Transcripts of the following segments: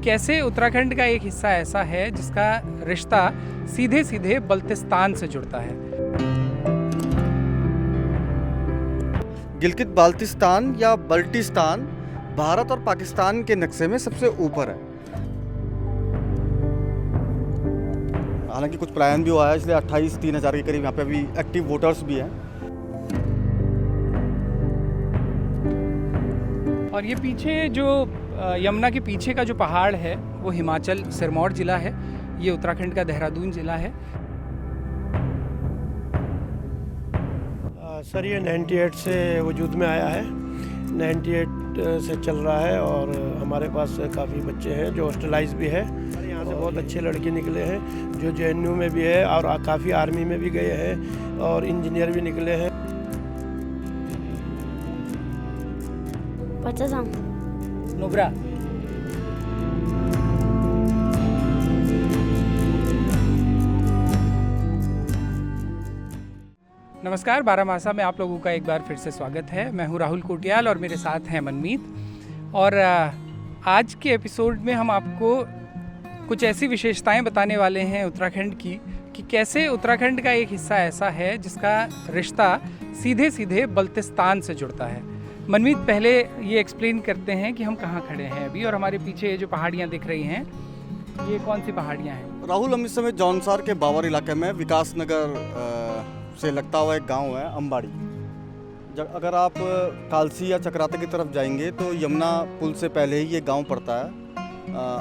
कैसे उत्तराखंड का एक हिस्सा ऐसा है जिसका रिश्ता सीधे सीधे बल्तिस्तान से जुड़ता है। गिलगित बाल्तिस्तान या बल्टिस्तान भारत और पाकिस्तान के नक्शे में सबसे ऊपर है। हालांकि कुछ पलायन भी हुआ है, इसलिए 28-3000 के करीब यहाँ पे अभी एक्टिव वोटर्स भी हैं। और ये पीछे जो यमुना के पीछे का जो पहाड़ है वो हिमाचल सिरमौर ज़िला है। ये उत्तराखंड का देहरादून ज़िला है। सर ये 98 से वजूद में आया है, 98 से चल रहा है और हमारे पास काफ़ी बच्चे हैं जो हॉस्टलाइज भी है। यहाँ से बहुत अच्छे लड़के निकले हैं जो JNU में भी है और काफ़ी आर्मी में भी गए हैं और इंजीनियर भी निकले हैं। नुब्रा नमस्कार, बारामासा में आप लोगों का एक बार फिर से स्वागत है। मैं हूं राहुल कोटियाल और मेरे साथ हैं मनमीत। और आज के एपिसोड में हम आपको कुछ ऐसी विशेषताएं बताने वाले हैं उत्तराखंड की कि कैसे उत्तराखंड का एक हिस्सा ऐसा है जिसका रिश्ता सीधे सीधे बल्तिस्तान से जुड़ता है। मनमीत, पहले ये एक्सप्लेन करते हैं कि हम कहाँ खड़े हैं अभी और हमारे पीछे जो पहाड़ियाँ दिख रही हैं ये कौन सी पहाड़ियाँ हैं? राहुल, हम इस समय जौनसार के बावर इलाके में विकास नगर से लगता हुआ एक गांव है अम्बाड़ी। अगर आप कालसी या चक्राते की तरफ जाएंगे तो यमुना पुल से पहले ही ये गांव पड़ता है,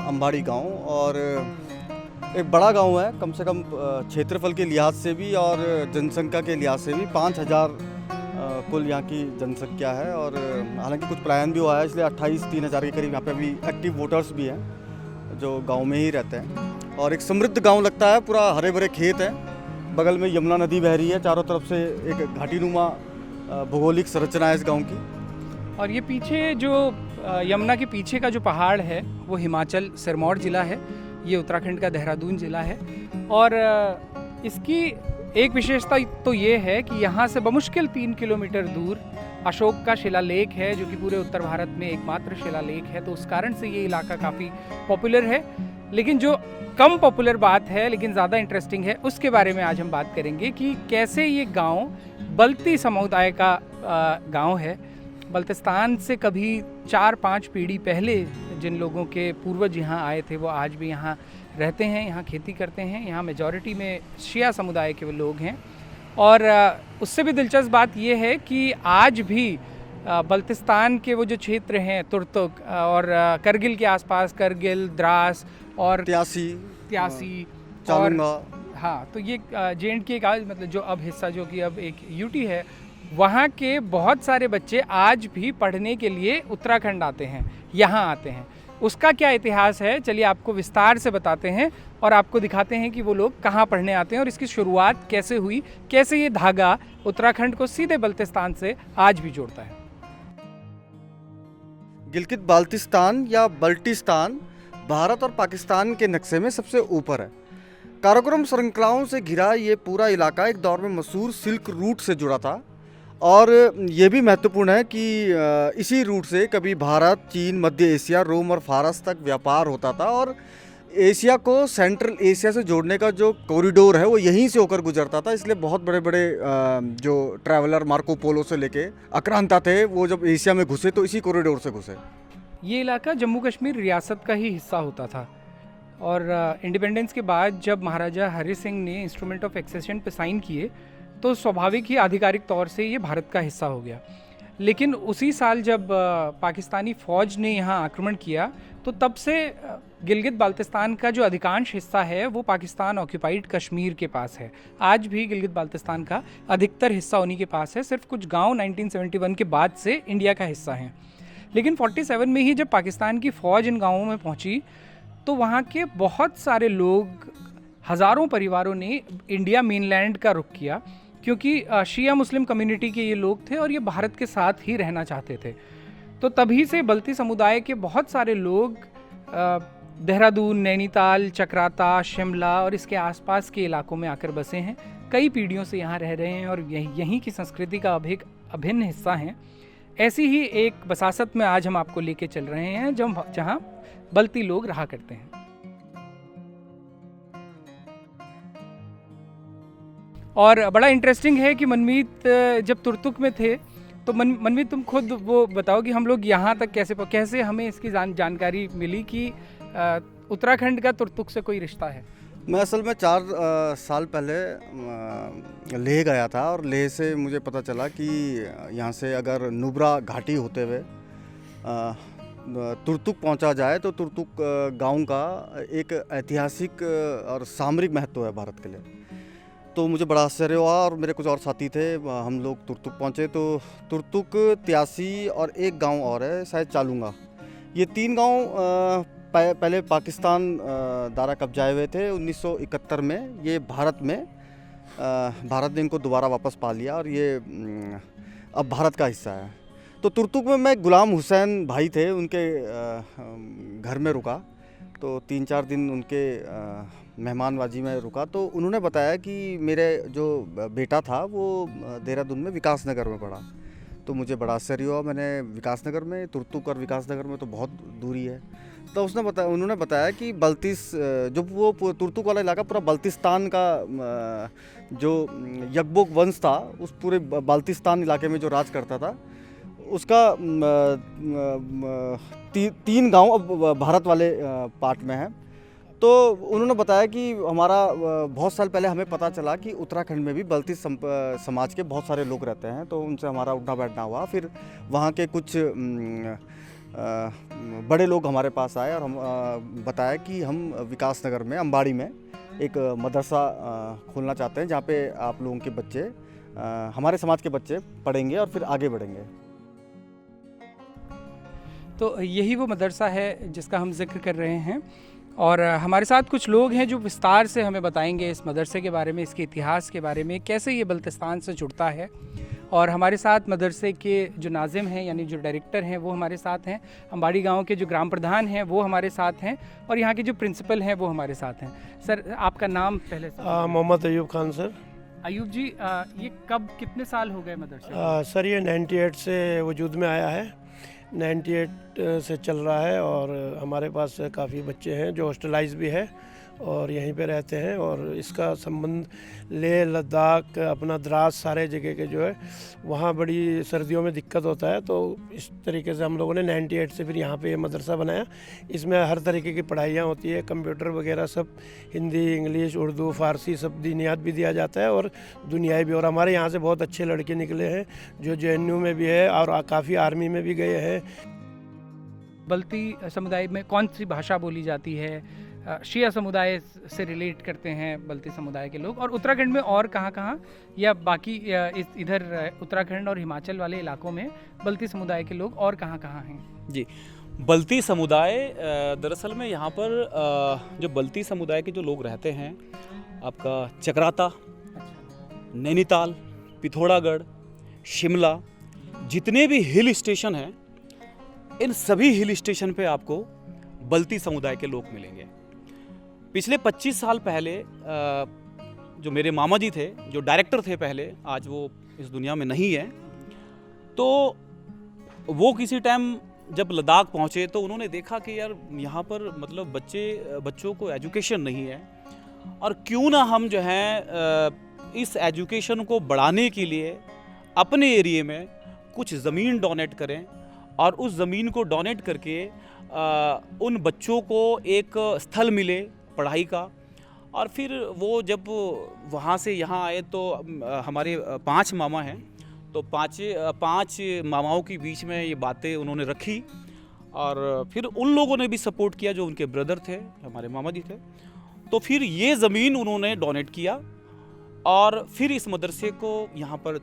अम्बाड़ी गांव। और एक बड़ा गांव है, कम से कम क्षेत्रफल के लिहाज से भी और जनसंख्या के लिहाज से भी 5000 कुल यहाँ की जनसंख्या है। और हालांकि कुछ पलायन भी हुआ है, इसलिए 28-3000 के करीब यहाँ पे अभी एक्टिव वोटर्स भी हैं जो गांव में ही रहते हैं। और एक समृद्ध गांव लगता है, पूरा हरे भरे खेत हैं, बगल में यमुना नदी बह रही है, चारों तरफ से एक घाटीनुमा भौगोलिक संरचना है इस गांव की। और ये पीछे जो यमुना के पीछे का जो पहाड़ है वो हिमाचल सिरमौर ज़िला है। ये उत्तराखंड का देहरादून ज़िला है। और इसकी एक विशेषता तो ये है कि यहाँ से बमुश्किल 3 किलोमीटर दूर अशोक का शिलालेख है, जो कि पूरे उत्तर भारत में एकमात्र शिलालेख है। तो उस कारण से ये इलाका काफ़ी पॉपुलर है। लेकिन जो कम पॉपुलर बात है लेकिन ज़्यादा इंटरेस्टिंग है, उसके बारे में आज हम बात करेंगे कि कैसे ये गांव बल्ती समुदाय का गांव है। बल्तिस्तान से कभी 4-5 पीढ़ी पहले जिन लोगों के पूर्वज यहाँ आए थे वो आज भी यहाँ रहते हैं, यहाँ खेती करते हैं। यहाँ मेजॉरिटी में शिया समुदाय के वो लोग हैं। और उससे भी दिलचस्प बात ये है कि आज भी बल्तिस्तान के वो जो क्षेत्र हैं तुर्तुक और करगिल के आसपास, करगिल, द्रास और त्यासी चालंगा, हाँ, तो ये J&K का मतलब जो अब हिस्सा जो कि अब एक UT है, वहाँ के बहुत सारे बच्चे आज भी पढ़ने के लिए उत्तराखंड आते हैं, यहाँ आते हैं। उसका क्या इतिहास है, चलिए आपको विस्तार से बताते हैं और आपको दिखाते हैं कि वो लोग कहाँ पढ़ने आते हैं और इसकी शुरुआत कैसे हुई, कैसे ये धागा उत्तराखंड को सीधे बल्तिस्तान से आज भी जोड़ता है। गिलगित बाल्तिस्तान या बल्टिस्तान भारत और पाकिस्तान के नक्शे में सबसे ऊपर है। काराकोरम श्रृंखलाओं से घिरा ये पूरा इलाका एक दौर में मशहूर सिल्क रूट से जुड़ा था। और ये भी महत्वपूर्ण है कि इसी रूट से कभी भारत, चीन, मध्य एशिया, रोम और फारस तक व्यापार होता था। और एशिया को सेंट्रल एशिया से जोड़ने का जो कॉरिडोर है वो यहीं से होकर गुजरता था। इसलिए बहुत बड़े बड़े जो ट्रैवलर मार्को पोलो से लेके आक्रांता थे, वो जब एशिया में घुसे तो इसी कॉरिडोर से घुसे। ये इलाका जम्मू कश्मीर रियासत का ही हिस्सा होता था। और इंडिपेंडेंस के बाद जब महाराजा हरि सिंह ने इंस्ट्रूमेंट ऑफ एक्सेशन पे साइन किए तो स्वाभाविक ही आधिकारिक तौर से ये भारत का हिस्सा हो गया। लेकिन उसी साल जब पाकिस्तानी फ़ौज ने यहाँ आक्रमण किया तो तब से गिलगित बाल्तिस्तान का जो अधिकांश हिस्सा है वो पाकिस्तान ऑक्यूपाइड कश्मीर के पास है। आज भी गिलगित बाल्तिस्तान का अधिकतर हिस्सा उन्हीं के पास है। सिर्फ कुछ गांव 1971 के बाद से इंडिया का हिस्सा हैं। लेकिन 47 में ही जब पाकिस्तान की फ़ौज इन गाँवों में पहुँची तो वहाँ के बहुत सारे लोग, हज़ारों परिवारों ने इंडिया मेनलैंड का रुख किया, क्योंकि शिया मुस्लिम कम्युनिटी के ये लोग थे और ये भारत के साथ ही रहना चाहते थे। तो तभी से बल्ती समुदाय के बहुत सारे लोग देहरादून, नैनीताल, चक्राता, शिमला और इसके आसपास के इलाकों में आकर बसे हैं। कई पीढ़ियों से यहाँ रह रहे हैं और यहीं की संस्कृति का अब एक अभिन्न हिस्सा हैं। ऐसी ही एक बसासत में आज हम आपको लेके चल रहे हैं जहाँ बल्ती लोग रहा करते हैं। और बड़ा इंटरेस्टिंग है कि मनमीत जब तुर्तुक में थे तो मनमीत तुम खुद वो बताओ कि हम लोग यहाँ तक कैसे हमें इसकी जानकारी मिली कि उत्तराखंड का तुर्तुक से कोई रिश्ता है। मैं असल में 4 साल पहले लेह गया था और लेह से मुझे पता चला कि यहाँ से अगर नुब्रा घाटी होते हुए तुर्तुक पहुँचा जाए तो तुर्तुक गांव का एक ऐतिहासिक और सामरिक महत्व है भारत के लिए। तो मुझे बड़ा आश्चर्य हुआ और मेरे कुछ और साथी थे, हम लोग तुर्तुक पहुँचे। तो तुर्तुक, त्यासी और एक गांव और है शायद चालूंगा, ये 3 गांव पहले पाकिस्तान द्वारा कब्जाए हुए थे 1971 में। ये भारत ने इनको दोबारा वापस पा लिया और ये अब भारत का हिस्सा है। तो तुर्तुक में मैं गुलाम हुसैन भाई थे, उनके घर में रुका। तो 3-4 दिन उनके मेहमानबाजी में रुका। तो उन्होंने बताया कि मेरे जो बेटा था वो देहरादून में विकास नगर में पढ़ा। तो मुझे बड़ा आश्चर्य हुआ। मैंने विकास नगर में, तुर्तुक और विकास नगर में तो बहुत दूरी है। तो उन्होंने बताया कि जो वो तुर्तुक वाला इलाका पूरा बल्तिस्तान का जो यकबुक वंश था, उस पूरे बाल्तिस्तान इलाके में जो राज करता था, उसका 3 गांव अब भारत वाले पार्ट में है। तो उन्होंने बताया कि हमारा बहुत साल पहले हमें पता चला कि उत्तराखंड में भी बल्ती समाज के बहुत सारे लोग रहते हैं। तो उनसे हमारा उठना बैठना हुआ। फिर वहाँ के कुछ बड़े लोग हमारे पास आए और हम बताया कि हम विकास नगर में अंबाड़ी में एक मदरसा खोलना चाहते हैं, जहाँ पे आप लोगों के बच्चे, हमारे समाज के बच्चे पढ़ेंगे और फिर आगे बढ़ेंगे। तो यही वो मदरसा है जिसका हम जिक्र कर रहे हैं और हमारे साथ कुछ लोग हैं जो विस्तार से हमें बताएंगे इस मदरसे के बारे में, इसके इतिहास के बारे में, कैसे ये बल्तिस्तान से जुड़ता है। और हमारे साथ मदरसे के जो नाजिम हैं यानी जो डायरेक्टर हैं वो हमारे साथ हैं, अंबाड़ी गांव के जो ग्राम प्रधान हैं वो हमारे साथ हैं और यहाँ के जो प्रिंसिपल हैं वो हमारे साथ हैं। सर, आपका नाम पहले से? मोहम्मद अयूब खान सर। अयूब जी, ये कितने साल हो गए मदरसे? सर ये 98 से वजूद में आया है, 98 से चल रहा है और हमारे पास काफ़ी बच्चे हैं जो हॉस्टलाइज भी है और यहीं पे रहते हैं। और इसका संबंध लेह, लद्दाख, अपना द्रास, सारे जगह के जो है वहाँ बड़ी सर्दियों में दिक्कत होता है। तो इस तरीके से हम लोगों ने 98 से फिर यहाँ पे ये मदरसा बनाया। इसमें हर तरीके की पढ़ाइयाँ होती है, कंप्यूटर वगैरह सब, हिंदी, इंग्लिश, उर्दू, फ़ारसी सब दीनियात भी दिया जाता है और दुनियाई भी। और हमारे यहाँ से बहुत अच्छे लड़के निकले हैं जो JNU में भी है और काफ़ी आर्मी में भी गए हैं। बल्ती समुदाय में कौन सी भाषा बोली जाती है? शिया समुदाय से रिलेट करते हैं बल्ती समुदाय के लोग। और उत्तराखंड में और कहाँ या बाकी इधर उत्तराखंड और हिमाचल वाले इलाकों में बल्ती समुदाय के लोग और कहाँ हैं? जी, बल्ती समुदाय दरअसल में यहाँ पर जो बल्ती समुदाय के जो लोग रहते हैं, आपका चक्राता, नैनीताल, पिथौरागढ़, शिमला, जितने भी हिल स्टेशन हैं, इन सभी हिल स्टेशन पे आपको बल्ती समुदाय के लोग मिलेंगे। पिछले 25 साल पहले जो मेरे मामा जी थे, जो डायरेक्टर थे पहले, आज वो इस दुनिया में नहीं है, तो वो किसी टाइम जब लद्दाख पहुँचे तो उन्होंने देखा कि यार यहाँ पर मतलब बच्चों को एजुकेशन नहीं है और क्यों ना हम जो है इस एजुकेशन को बढ़ाने के लिए अपने एरिए में कुछ ज़मीन डोनेट करें और उस ज़मीन को डोनेट करके उन बच्चों को एक स्थल मिले पढ़ाई का। और फिर वो जब वहाँ से यहाँ आए तो हमारे 5 मामा हैं, तो 5 मामाओं के बीच में ये बातें उन्होंने रखी और फिर उन लोगों ने भी सपोर्ट किया जो उनके ब्रदर थे, हमारे मामा जी थे। तो फिर ये ज़मीन उन्होंने डोनेट किया और फिर इस मदरसे को यहाँ पर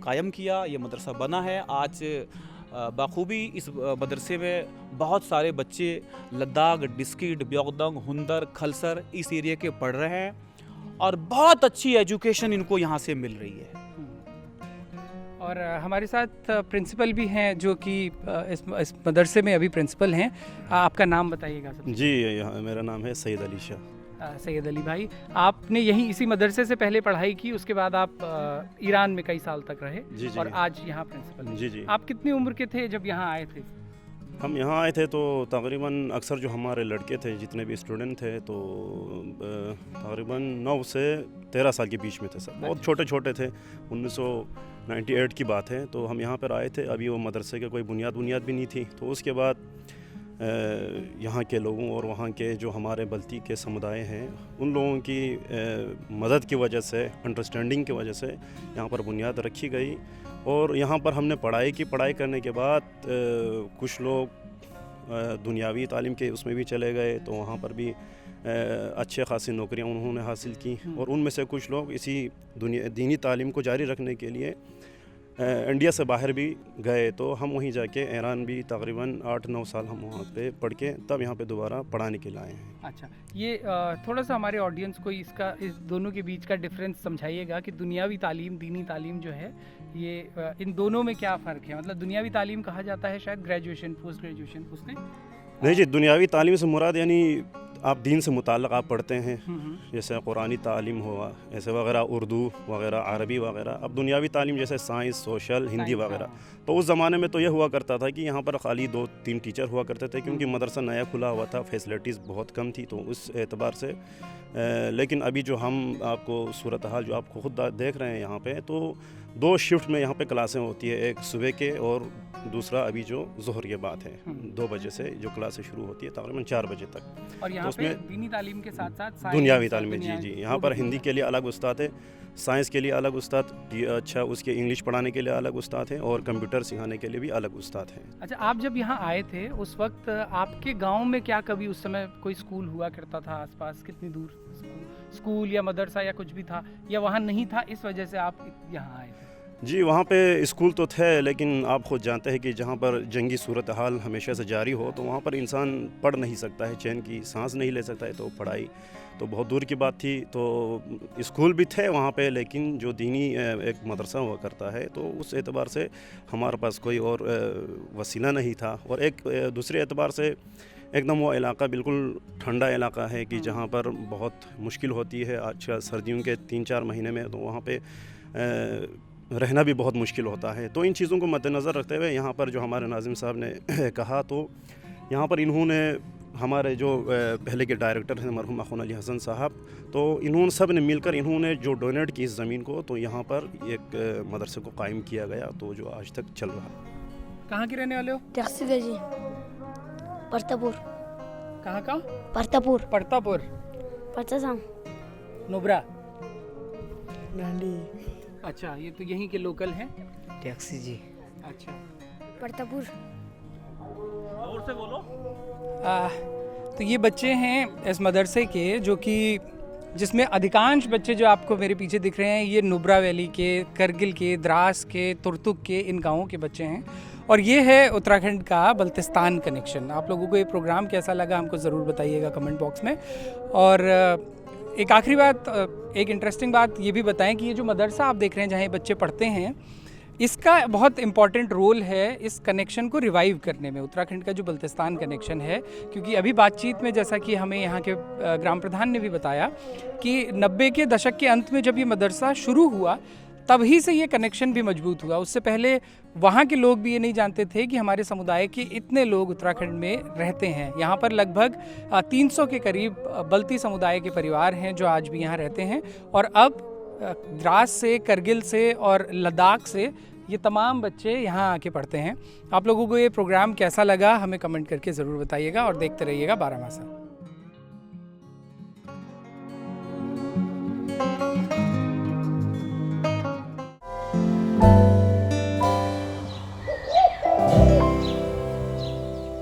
कायम किया। ये मदरसा बना है आज बाखूबी। इस मदरसे में बहुत सारे बच्चे लद्दाख, डिस्किट, ब्योगदंग, हुंदर, खलसर इस एरिया के पढ़ रहे हैं और बहुत अच्छी एजुकेशन इनको यहाँ से मिल रही है। और हमारे साथ प्रिंसिपल भी हैं जो कि इस मदरसे में अभी प्रिंसिपल हैं। आपका नाम बताइएगा सब। जी, मेरा नाम है सईद अली शाह। सैयद अली भाई, आपने यहीं इसी मदरसे से पहले पढ़ाई की, उसके बाद आप ईरान में कई साल तक रहे जी जी और आज यहाँ प्रिंसिपल हैं। जी जी। आप कितनी उम्र के थे जब यहाँ आए थे? हम यहाँ आए थे तो तकरीबन अक्सर जो हमारे लड़के थे, जितने भी स्टूडेंट थे, तो तकरीबन 9 से 13 साल के बीच में थे सर, बहुत छोटे छोटे थे। 1998 की बात है, तो हम यहाँ पर आए थे। अभी वो मदरसे के कोई बुनियाद भी नहीं थी। तो उसके बाद यहाँ के लोगों और वहाँ के जो हमारे बल्ती के समुदाय हैं, उन लोगों की मदद की वजह से, अंडरस्टैंडिंग की वजह से यहाँ पर बुनियाद रखी गई। और यहाँ पर हमने पढ़ाई करने के बाद कुछ लोग दुनियावी तालीम के उसमें भी चले गए, तो वहाँ पर भी अच्छे खासी नौकरियाँ उन्होंने हासिल की। और उनमें से कुछ लोग इसी दीनी तालीम को जारी रखने के लिए इंडिया से बाहर भी गए। तो हम वहीं जाके ईरान भी तकरीबन 8-9 साल हम वहाँ पे पढ़ के तब यहाँ पे दोबारा पढ़ाने के लिए आए हैं। अच्छा, ये थोड़ा सा हमारे ऑडियंस को इस दोनों के बीच का डिफरेंस समझाइएगा कि दुनियावी तालीम, दीनी तालीम जो है, ये इन दोनों में क्या फ़र्क है? मतलब दुनियावी तालीम कहा जाता है शायद ग्रेजुएशन, पोस्ट ग्रेजुएशन, उसने नहीं जी, दुनियावी तालीम से मुराद यानी आप दीन से मुताल्लिक़ आप पढ़ते हैं, जैसे कुरानी तालीम हुआ, ऐसे वगैरह, उर्दू वगैरह, अरबी वगैरह। अब दुनियावी तालीम जैसे साइंस, सोशल, हिंदी वगैरह। तो उस ज़माने में तो यह हुआ करता था कि यहाँ पर खाली 2-3 टीचर हुआ करते थे, क्योंकि मदरसा नया खुला हुआ था, फैसिलिटीज़ बहुत कम थी। तो उस एतबार से लेकिन अभी जो हम आपको सूरत हाल जो आप खुद देख रहे हैं यहाँ पे, तो 2 शिफ्ट में यहाँ पे क्लासें होती है, एक सुबह के और दूसरा अभी जो ज़ोहर के बाद है 2 बजे से जो क्लासें शुरू होती है तकरीबन 4 बजे तक। और यहाँ तो पे उसमें दीनी तालीम के साथ साथ दुनियावी तालीम में, जी, यहाँ पर हिंदी के लिए अलग उस्ताद है, साइंस के लिए अलग उस्ताद, अच्छा उसके इंग्लिश पढ़ाने के लिए अलग उस्ताद है, और कंप्यूटर सिखाने के लिए भी अलग उस्ताद है। अच्छा, आप जब यहाँ आए थे उस वक्त आपके गांव में क्या कभी उस समय कोई स्कूल हुआ करता था आसपास? कितनी दूर स्कूल या मदरसा या कुछ भी था, या वहाँ नहीं था, इस वजह से आप यहाँ आए थे? जी, वहाँ पे स्कूल तो थे, लेकिन आप खुद जानते हैं कि जहाँ पर जंगी सूरत हाल हमेशा से जारी हो, तो वहाँ पर इंसान पढ़ नहीं सकता है, चैन की सांस नहीं ले सकता है। तो पढ़ाई तो बहुत दूर की बात थी। तो स्कूल भी थे वहाँ पे, लेकिन जो दीनी एक मदरसा हुआ करता है, तो उस एतबार से हमारे पास कोई और वसीला नहीं था। और एक दूसरे एतबार से एकदम वो इलाका बिल्कुल ठंडा इलाका है कि जहाँ पर बहुत मुश्किल होती है। अच्छा, सर्दियों के 3-4 महीने में तो वहाँ पे रहना भी बहुत मुश्किल होता है। तो इन चीज़ों को मद्देनज़र रखते हुए यहाँ पर जो हमारे नाज़िम साहब ने कहा, तो यहाँ पर इन्होंने हमारे जो पहले के डायरेक्टर हैं मरहूम अख़ून अली हसन साहब, तो इन्होंने सब ने मिलकर इन्होंने जो डोनेट की इस ज़मीन को, तो यहाँ पर एक मदरसे को कायम किया गया, तो जो आज तक चल रहा है। कहाँ के रहने वाले हो? टैक्सी जी, परतापुर। कहाँ का? परतापुर। परतापुर, परतासाम, नुब्रा। नांडी। अच्छा, ये तो यहीं के लोकल हैं। टैक्सी जी। अच्छा, परतापुर। और से बोलो। तो ये बच्चे हैं इस मदरसे के, जो कि जिसमें अधिकांश बच्चे जो आपको मेरे पीछे दिख रहे हैं, ये नुब्रा वैली के, करगिल के, द्रास के, तुर्तुक के, इन गाँवों के बच्चे हैं। और ये है उत्तराखंड का बल्तिस्तान कनेक्शन। आप लोगों को ये प्रोग्राम कैसा लगा हमको ज़रूर बताइएगा कमेंट बॉक्स में। और एक आखिरी बात, एक इंटरेस्टिंग बात ये भी बताएं कि ये जो मदरसा आप देख रहे हैं जहाँ ये बच्चे पढ़ते हैं, इसका बहुत इम्पॉर्टेंट रोल है इस कनेक्शन को रिवाइव करने में, उत्तराखंड का जो बल्तिस्तान कनेक्शन है। क्योंकि अभी बातचीत में जैसा कि हमें यहाँ के ग्राम प्रधान ने भी बताया कि 90 के दशक के अंत में जब ये मदरसा शुरू हुआ, तभी से ये कनेक्शन भी मजबूत हुआ। उससे पहले वहाँ के लोग भी ये नहीं जानते थे कि हमारे समुदाय के इतने लोग उत्तराखंड में रहते हैं। यहाँ पर लगभग 300 के करीब बल्ती समुदाय के परिवार हैं जो आज भी यहाँ रहते हैं। और अब द्रास से, करगिल से और लद्दाख से ये तमाम बच्चे यहाँ आके पढ़ते हैं। आप लोगों को ये प्रोग्राम कैसा लगा हमें कमेंट करके ज़रूर बताइएगा और देखते रहिएगा बारहमासा।